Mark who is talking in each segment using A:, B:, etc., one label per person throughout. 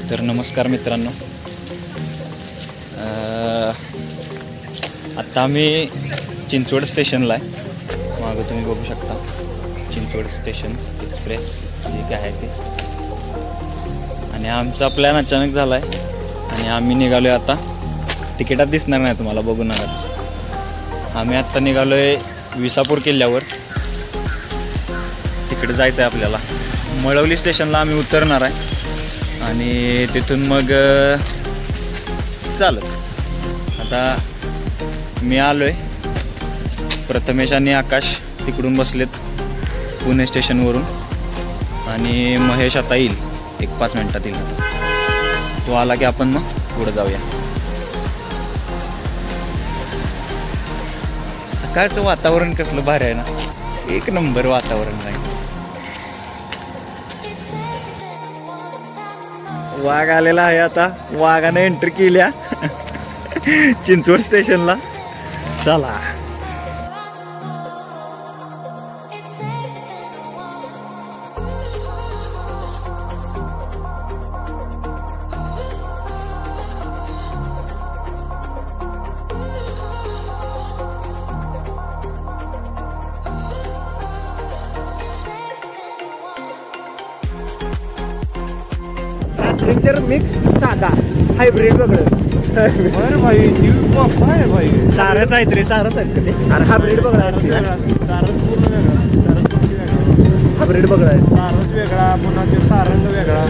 A: तर नमस्कार मित्रांनो, आत्ता आम्ही चिंचवड स्टेशनला आहे. मागं तुम्ही बघू शकता चिंचवड स्टेशन एक्सप्रेस जे काय आहे ते. आणि आमचा प्लॅन अचानक झाला आहे आणि आम्ही निघालो आहे आता. तिकिटात दिसणार नाही तुम्हाला, बघू नका. आम्ही आत्ता निघालो आहे विसापूर किल्ल्यावर. तिकडे जायचं आहे आपल्याला. मळवली स्टेशनला आम्ही उतरणार आहे आणि तिथून मग चालत आता मी आलो आहे. प्रथमेश आणि आकाश तिकडून बसलेत पुणे स्टेशनवरून आणि महेश आता येईल 1-5 मिनटात येईल. तो आला की आपण मग पुढं जाऊया. सकाळचं वातावरण कसलं भारी आहे ना, 1 नंबर वातावरण आहे. वाघ आलेला आहे. आता वाघाने एंट्री केल्या चिंचवड स्टेशनला. चला
B: मिक्स साधा हायब्रिड वेगळं.
A: बरं भाई, आहे भाई. सारस आहेत रे, सारस आहेत का ते?
B: अरे हायब्रिड बघा,
C: सारस पूर्ण वेगळा,
B: हायब्रिड बघा.
C: सारस वेगळा, पुन्हा ते सारंग वेगळा.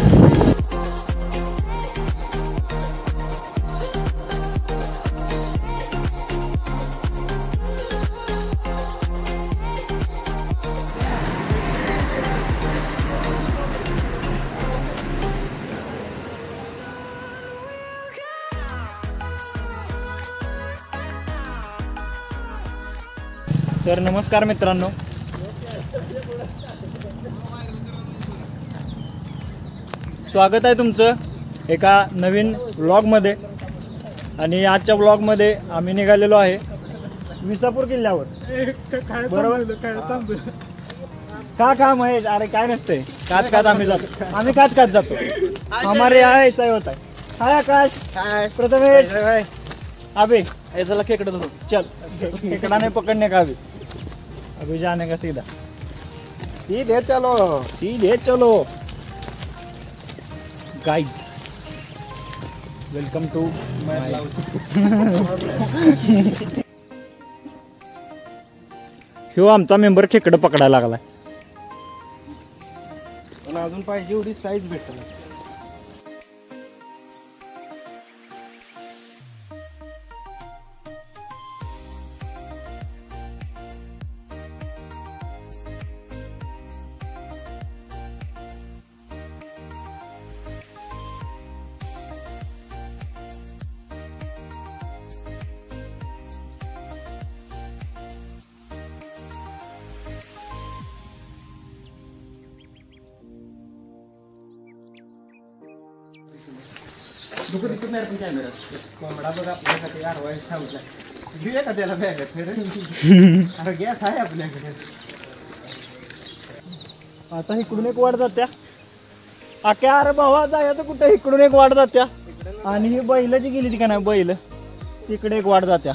A: तर नमस्कार मित्रांनो, स्वागत आहे तुमचं एका नवीन व्लॉगमध्ये. आणि आजच्या व्लॉगमध्ये आम्ही निघालेलो आहे विसापूर किल्ल्यावर. बरोबर का महेश? अरे काय नसतंय, कात आम्ही जातो. आम्ही कात जातो. हमारे यहाँ ऐसा ही होता है. हाय आकाश, प्रथमेश, अभी
B: चला खेकडं धरू.
A: चल. खेकड़ा नहीं पकड़ने का, अभी जाने का सीधा.
B: सीधे चलो
A: गाइज. वेलकम टू ह्यो आमचा मेंबर खेकडं पकडायला लागलाय.
B: पण अजून पाहिजे एवढी साईज भेटल. दुःख दिसत नाही पण कॅमेरा. कोंबडा बघा आपल्यासाठी आरवाई थांबला. घेऊया का त्याला बॅगात? अरे गॅस आहे आपल्याकडे.
A: आता इकडून एक वाट जात्या. आक्या अरे भावा जायचं कुठं? इकडून एक वाट जात्या आणि ही बैल जी गेली ती का नाही, बैल तिकडे एक वाट जात्या.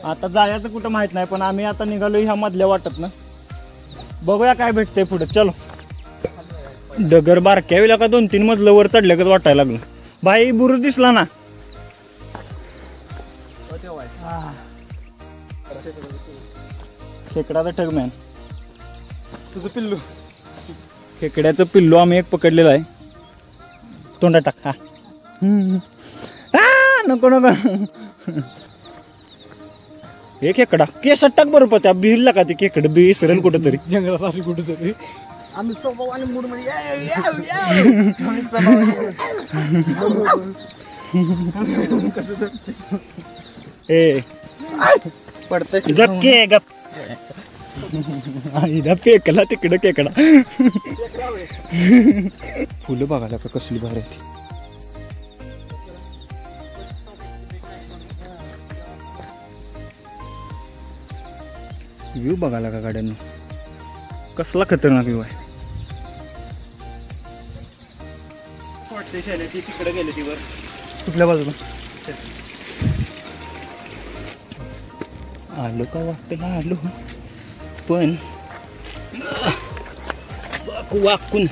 A: आता जायचं कुठं माहित नाही, पण आम्ही आता निघालो ह्या मधल्या वाटत ना. बघूया काय भेटतंय पुढे. चलो. डगर बारक्या वेळेला का 2-3 मजलं वर चढल्यागत वाटायला लागलं. भाई बुरुज दिसला ना. खेकडाचा ठगमॅन,
B: तुझं पिल्लू.
A: खेकड्याचं पिल्लू आम्ही एक पकडलेलं आहे. तोंडात टाक. नको हे खेकडा केसात टाक बरोबर. त्या बिहरला का ते खेकड बी सरेल कुठंतरी
B: जंगलात कुठेतरी. आम्ही स्वभाव आणि मूड मध्ये
A: गप गप. फेकला तिकडं खेकडा. फुलं बघायला का कसली भारी आहे. व्ह्यू बघायला का गाड्यांनी कसला खतरनाक व्ह्यू आहे.
B: ते शेले ती तिकडे गेले ती वर.
A: कुठल्या बाजूला आलो का वाटतं आलो पण वाकून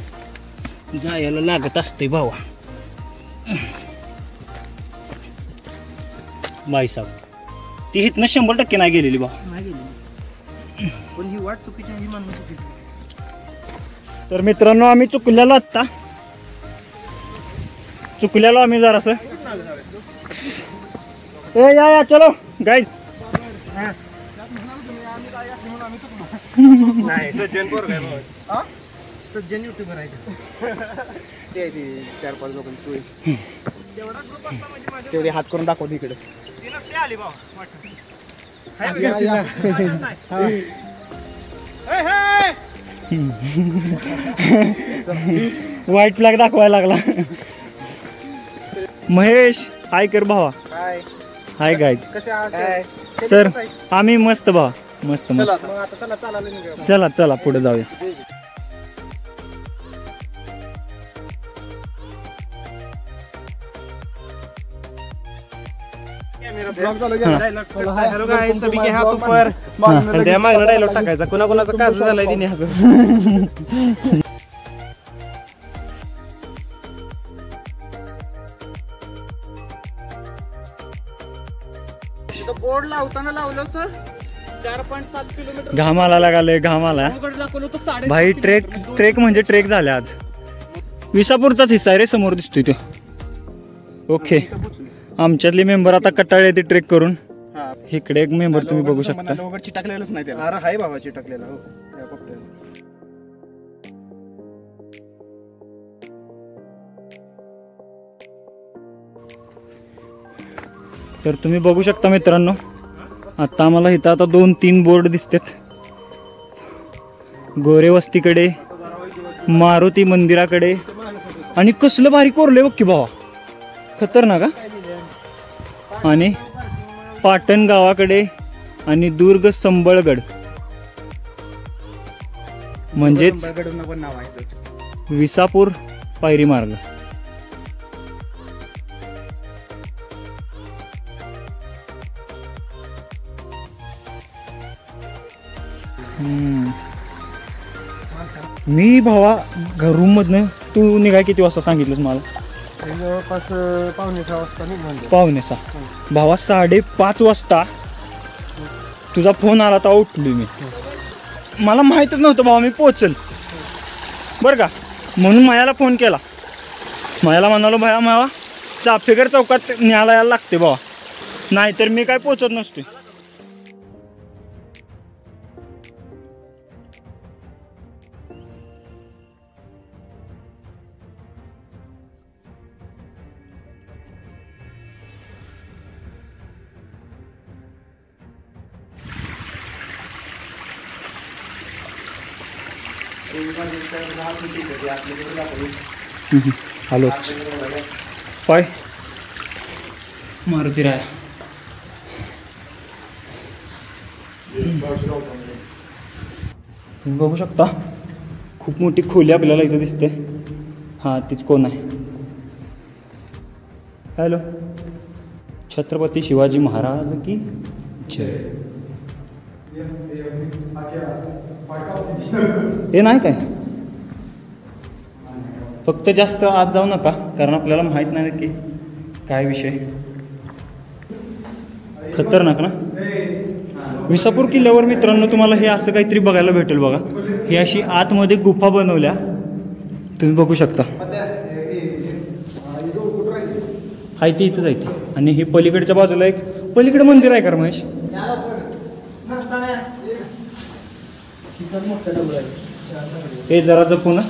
A: जायला लागत असते भावा. बाईसाहेब ती इथनं 100% नाही गेलेली भावा.
B: नाही गेली पण ही वाट चुकीची ही मानणं चुकीची.
A: तर मित्रांनो आम्ही चुकलेलो आत्ता आम्ही जरासं. ए या चलो गाईज.
B: नाही सज्जन पोर काय बाबा. सज्जन युट्यूबर आहे ते 4-5 लोकांची टोळी. तेवढे हात करून दाखवते इकडे.
A: व्हाईट फ्लॅग दाखवायला लागला. महेश हाय कर भावा. Hi guys. सर आम्ही मस्त भावा मस्त मस्त. चला चला पुढे जाऊया.
B: सभी के हाथ ऊपर. त्या मागणं डायलॉग टाकायचा. कोणाकोणाचा काज झालाय तिने हात. बोर्ड लावताना लावलं होतं 4.7 किलोमीटर.
A: घामाला लागले घामाला
B: दाखवलं होतं
A: भाई. ट्रेक म्हणजे ट्रेक झाले आज. विसापूरचाच हिस्सा आहे रे समोर दिसतोय तो. ओके आमच्यातले मेंबर आता कटाळे येते ट्रेक करून. इकडे एक मेंबर तुम्ही बघू शकता.
B: चिटकलेलंच नाही त्याला. अरे हाय बाबा चिटकलेला. हो
A: तर तुम्ही बघू शकता मित्रांनो आता आम्हाला इथं आता 2-3 बोर्ड दिसतात. गोरे वस्तीकडे, मारुती मंदिराकडे आणि कसलं भारी कोरले बघ की भावा. खतरनाक. आणि पाटण गावाकडे आणि दुर्ग संबळगड म्हणजेच विसापूर पायरी मार्ग. मी भावा रूम मधनं तू निघाय किती वाजता सांगितलंस मला?
B: जवळपास 5:45 वाजता निघून.
A: 5:45 भावा. 5:30 वाजता तुझा फोन आला तर उठलो मी. मला माहीतच नव्हतं भावा मी पोचल बरं का. म्हणून मायाला फोन केला. मायाला म्हणालो भाया मावा चाफेकर चौकात न्यायला यायला लागते भावा नाहीतर मी काय पोचत नसते. हॅलो पाय मारुती राय. तुम्ही बघू शकता खूप मोठी खोली आपल्याला इथं दिसते. हां तीच कोण आहे? हॅलो. छत्रपती शिवाजी महाराज की जय. हे नाही काय फक्त जास्त आत जाऊ नका कारण आपल्याला माहित नाही की काय विषय. खतरनाक ना. विसापूर किल्ल्यावर मित्रांनो तुम्हाला हे असं काहीतरी बघायला भेटेल बघा. ही अशी आतमध्ये गुफा बनवल्या तुम्ही बघू शकता. आहे ती इथंच आहे ती. आणि ही पलीकडच्या बाजूला एक पलीकडे मंदिर आहे का महेश? हे जरा जपू ना.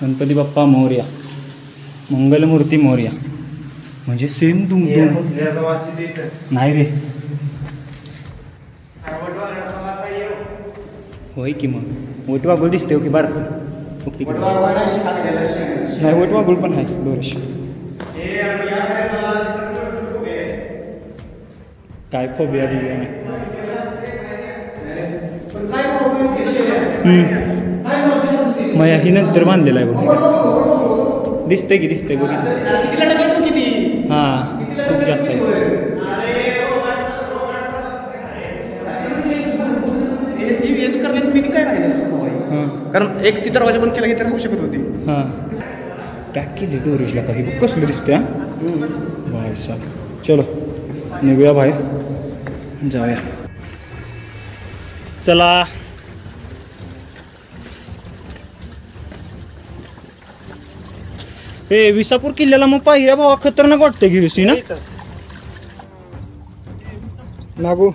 A: गणपती बाप्पा मोरया, मंगलमूर्ती मोरया. म्हणजे सेम दुम नाही रे. होय की मग वट वाघूळ दिसते हो की बार. नाही वट वाघूळ पण आहे डोरेश. काय फोबिया दिली नाही. मग ही नंतर बांधलेला आहे बघ, दिसतंय की दिसतंय बघ. हां खूप जास्त आहे.
B: करण्याचं मिनिंग काय राहिलं,
A: हां
B: कारण एक ती दरवाजा बंद केला की तर होऊ शकत होती.
A: हां पॅक केली डोरेजला काही बघ कसलं दिसतंय. हां बाय साहेब चलो निघूया बाहेर जाऊया. चला ए विसापूर किल्ल्याला मग पाहिजे भावा खतरनाक वाटतं घेऊसी ना.
C: नागू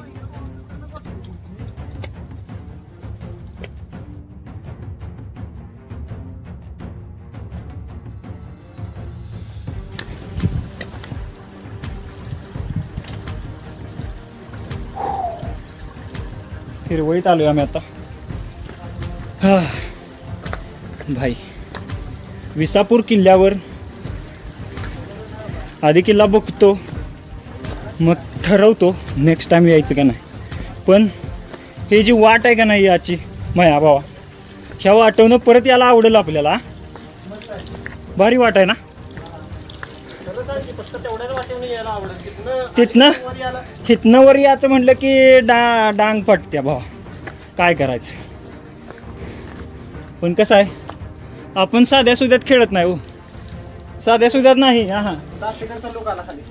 A: हिरवळीत आलोय आम्ही आता. हा भाई विसापूर किल्ल्यावर आधी किल्ला बघतो मग ठरवतो नेक्स्ट टाइम यायचं का नाही. पण हे जी वाट आहे का नाही याची माया भावा, ह्या वाटवणं परत याला आवडेल आपल्याला. भारी वाट आहे ना.
B: फक्त तेवढ्याच वाटेवरून यायला आवडेल.
A: तिथनं वर याचं म्हटलं की डांग फटत्या भावा, काय करायचं. पण कसं आहे आपण साध्या सुध्यात खेळत नाही हो, साध्या सुध्यात नाही. हां
B: लोक आला खाली.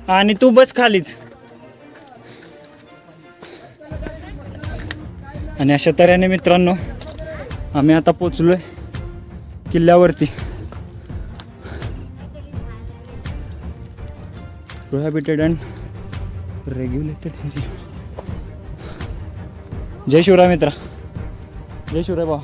A: आणि तू बस खालीच. आणि अशा तऱ्हेने मित्रांनो आम्ही आता पोचलोय किल्ल्यावरती. Prohibited and regulated area. Jai Shivray मित्रा, जय शिवराय भाऊ.